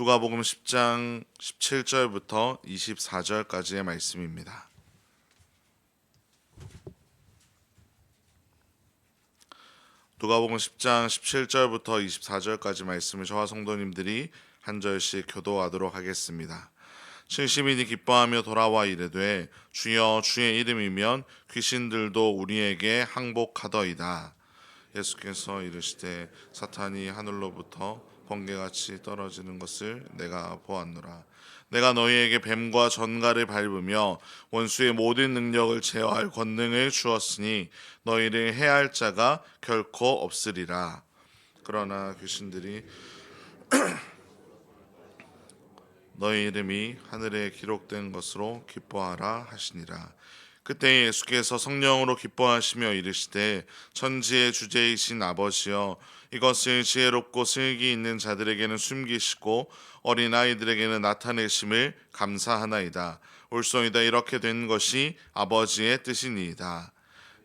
누가복음 10장 17절부터 24절까지의 말씀입니다. 누가복음 10장 17절부터 24절까지 말씀을 저와 성도님들이 한 절씩 교도하도록 하겠습니다. 70인이 기뻐하며 돌아와 이르되 주여 주의 이름이면 귀신들도 우리에게 항복하더이다. 예수께서 이르시되 사탄이 하늘로부터 번개같이 떨어지는 것을 내가 보았노라. 내가 너희에게 뱀과 전갈을 밟으며 원수의 모든 능력을 제어할 권능을 주었으니 너희를 해할 자가 결코 없으리라. 그러나 귀신들이 너희 이름이 하늘에 기록된 것으로 기뻐하라 하시니라. 그때 예수께서 성령으로 기뻐하시며 이르시되 천지의 주제이신 아버지여 이것을 지혜롭고 슬기 있는 자들에게는 숨기시고 어린아이들에게는 나타내심을 감사하나이다. 옳소이다. 이렇게 된 것이 아버지의 뜻이니이다.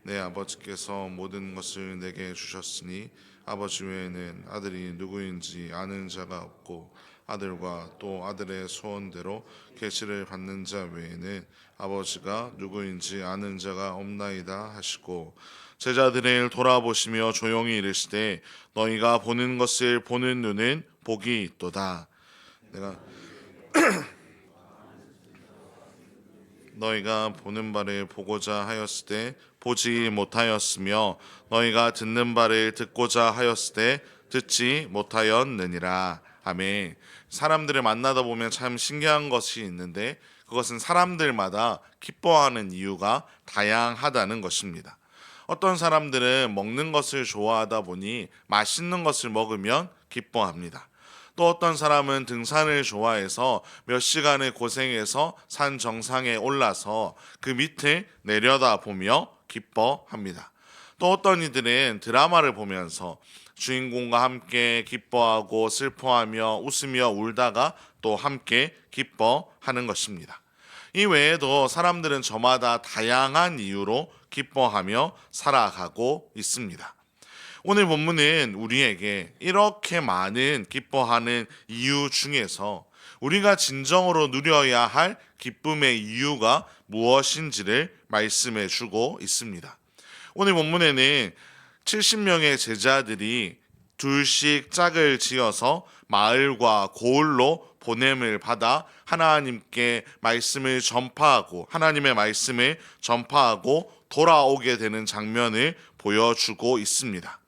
내 아버지께서 모든 것을 내게 주셨으니 아버지 외에는 아들이 누구인지 아는 자가 없고 아들과 또 아들의 소원대로 계시를 받는 자 외에는 아버지가 누구인지 아는 자가 없나이다 하시고 제자들을 돌아보시며 조용히 이르시되 너희가 보는 것을 보는 눈은 복이 있도다. 너희가 보는 바를 보고자 하였을 때 보지 못하였으며 너희가 듣는 바를 듣고자 하였을 때 듣지 못하였느니라. 아멘. 사람들을 만나다 보면 참 신기한 것이 있는데 그것은 사람들마다 기뻐하는 이유가 다양하다는 것입니다. 어떤 사람들은 먹는 것을 좋아하다 보니 맛있는 것을 먹으면 기뻐합니다. 또 어떤 사람은 등산을 좋아해서 몇 시간을 고생해서 산 정상에 올라서 그 밑을 내려다보며 기뻐합니다. 또 어떤 이들은 드라마를 보면서 주인공과 함께 기뻐하고 슬퍼하며 웃으며 울다가 또 함께 기뻐하는 것입니다. 이 외에도 사람들은 저마다 다양한 이유로 기뻐하며 살아가고 있습니다. 오늘 본문은 우리에게 이렇게 많은 기뻐하는 이유 중에서 우리가 진정으로 누려야 할 기쁨의 이유가 무엇인지를 말씀해 주고 있습니다. 오늘 본문에는 70명의 제자들이 둘씩 짝을 지어서 마을과 고을로 보냄을 받아 하나님께 말씀을 전파하고 하나님의 말씀을 전파하고 돌아오게 되는 장면을 보여주고 있습니다.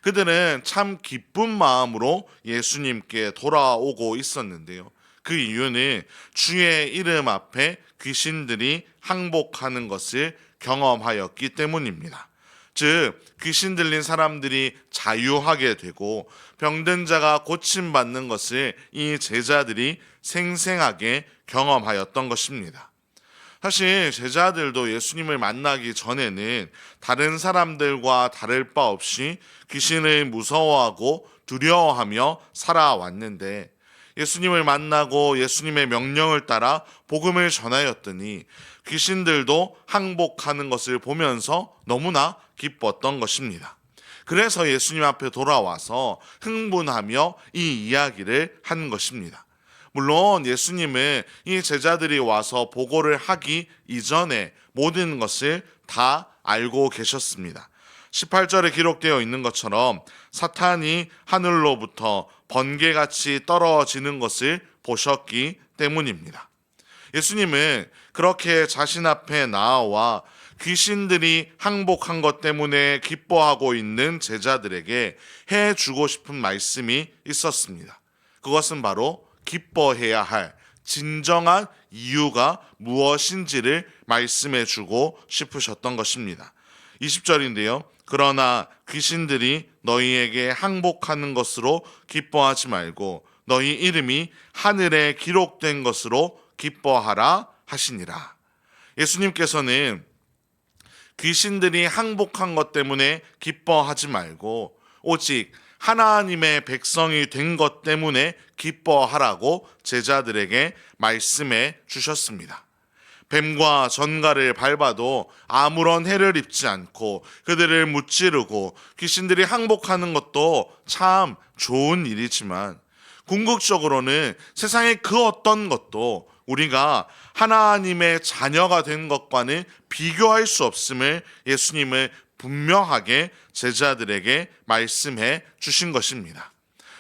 그들은 참 기쁜 마음으로 예수님께 돌아오고 있었는데요. 그 이유는 주의 이름 앞에 귀신들이 항복하는 것을 경험하였기 때문입니다. 즉 귀신 들린 사람들이 자유하게 되고 병든 자가 고침받는 것을 이 제자들이 생생하게 경험하였던 것입니다. 사실 제자들도 예수님을 만나기 전에는 다른 사람들과 다를 바 없이 귀신을 무서워하고 두려워하며 살아왔는데 예수님을 만나고 예수님의 명령을 따라 복음을 전하였더니 귀신들도 항복하는 것을 보면서 너무나 기뻤던 것입니다. 그래서 예수님 앞에 돌아와서 흥분하며 이 이야기를 한 것입니다. 물론 예수님은 이 제자들이 와서 보고를 하기 이전에 모든 것을 다 알고 계셨습니다. 18절에 기록되어 있는 것처럼 사탄이 하늘로부터 번개같이 떨어지는 것을 보셨기 때문입니다. 예수님은 그렇게 자신 앞에 나와 귀신들이 항복한 것 때문에 기뻐하고 있는 제자들에게 해주고 싶은 말씀이 있었습니다. 그것은 바로 기뻐해야 할 진정한 이유가 무엇인지를 말씀해 주고 싶으셨던 것입니다. 20절인데요. 그러나 귀신들이 너희에게 항복하는 것으로 기뻐하지 말고 너희 이름이 하늘에 기록된 것으로 기뻐하라 하시니라. 예수님께서는 귀신들이 항복한 것 때문에 기뻐하지 말고 오직 하나님의 백성이 된 것 때문에 기뻐하라고 제자들에게 말씀해 주셨습니다. 뱀과 전갈을 밟아도 아무런 해를 입지 않고 그들을 무찌르고 귀신들이 항복하는 것도 참 좋은 일이지만 궁극적으로는 세상의 그 어떤 것도 우리가 하나님의 자녀가 된 것과는 비교할 수 없음을 예수님은 분명하게 제자들에게 말씀해 주신 것입니다.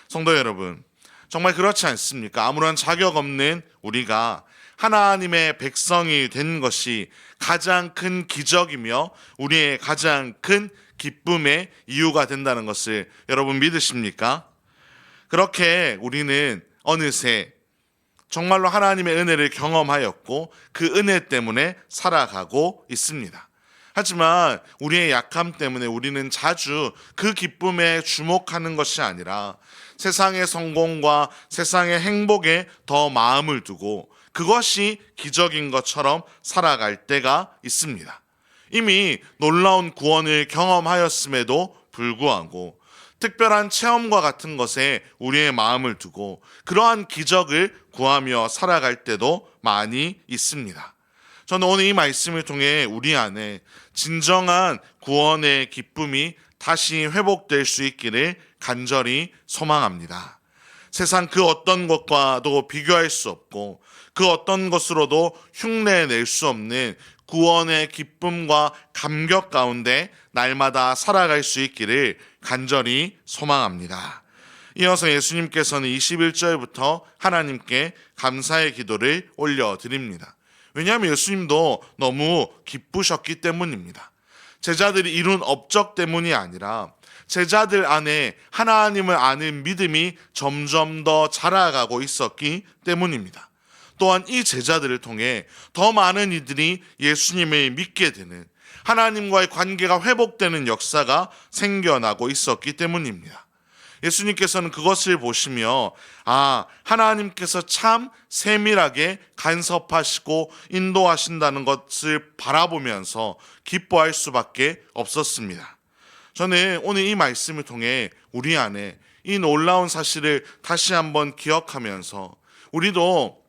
성도 여러분, 정말 그렇지 않습니까? 아무런 자격 없는 우리가 하나님의 백성이 된 것이 가장 큰 기적이며 우리의 가장 큰 기쁨의 이유가 된다는 것을 여러분 믿으십니까? 그렇게 우리는 어느새 정말로 하나님의 은혜를 경험하였고 그 은혜 때문에 살아가고 있습니다. 하지만 우리의 약함 때문에 우리는 자주 그 기쁨에 주목하는 것이 아니라 세상의 성공과 세상의 행복에 더 마음을 두고 그것이 기적인 것처럼 살아갈 때가 있습니다. 이미 놀라운 구원을 경험하였음에도 불구하고 특별한 체험과 같은 것에 우리의 마음을 두고 그러한 기적을 구하며 살아갈 때도 많이 있습니다. 저는 오늘 이 말씀을 통해 우리 안에 진정한 구원의 기쁨이 다시 회복될 수 있기를 간절히 소망합니다. 세상 그 어떤 것과도 비교할 수 없고 그 어떤 것으로도 흉내낼 수 없는 구원의 기쁨과 감격 가운데 날마다 살아갈 수 있기를 간절히 소망합니다. 이어서 예수님께서는 21절부터 하나님께 감사의 기도를 올려드립니다. 왜냐하면 예수님도 너무 기쁘셨기 때문입니다. 제자들이 이룬 업적 때문이 아니라 제자들 안에 하나님을 아는 믿음이 점점 더 자라가고 있었기 때문입니다. 또한 이 제자들을 통해 더 많은 이들이 예수님을 믿게 되는 하나님과의 관계가 회복되는 역사가 생겨나고 있었기 때문입니다. 예수님께서는 그것을 보시며 하나님께서 참 세밀하게 간섭하시고 인도하신다는 것을 바라보면서 기뻐할 수밖에 없었습니다. 저는 오늘 이 말씀을 통해 우리 안에 이 놀라운 사실을 다시 한번 기억하면서 우리도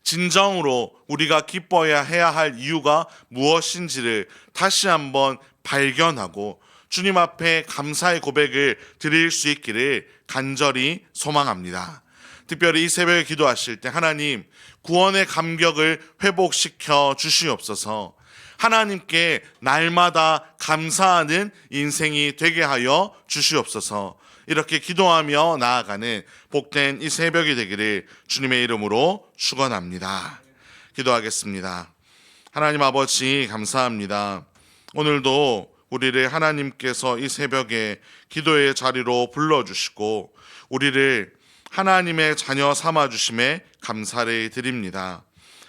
진정으로 우리가 기뻐해야 해야 할 이유가 무엇인지를 다시 한번 발견하고 주님 앞에 감사의 고백을 드릴 수 있기를 간절히 소망합니다. 특별히 이 새벽에 기도하실 때 하나님 구원의 감격을 회복시켜 주시옵소서. 하나님께 날마다 감사하는 인생이 되게 하여 주시옵소서. 이렇게 기도하며 나아가는 복된 이 새벽이 되기를 주님의 이름으로 축원합니다. 기도하겠습니다. 하나님 아버지 감사합니다. 오늘도 우리를 하나님께서 이 새벽에 기도의 자리로 불러주시고 우리를 하나님의 자녀 삼아주심에 감사를 드립니다.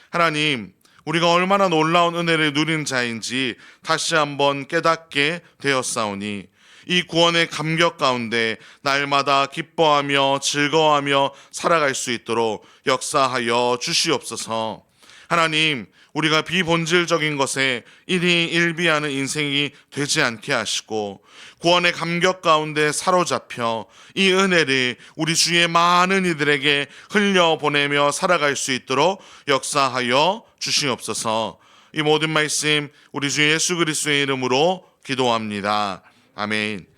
하나님, 우리가 얼마나 놀라운 은혜를 누린 자인지 다시 한번 깨닫게 되었사오니 이 구원의 감격 가운데 날마다 기뻐하며 즐거워하며 살아갈 수 있도록 역사하여 주시옵소서. 하나님, 우리가 비본질적인 것에 일희일비하는 인생이 되지 않게 하시고 구원의 감격 가운데 사로잡혀 이 은혜를 우리 주의 많은 이들에게 흘려보내며 살아갈 수 있도록 역사하여 주시옵소서. 이 모든 말씀 우리 주 예수 그리스도의 이름으로 기도합니다. 아멘.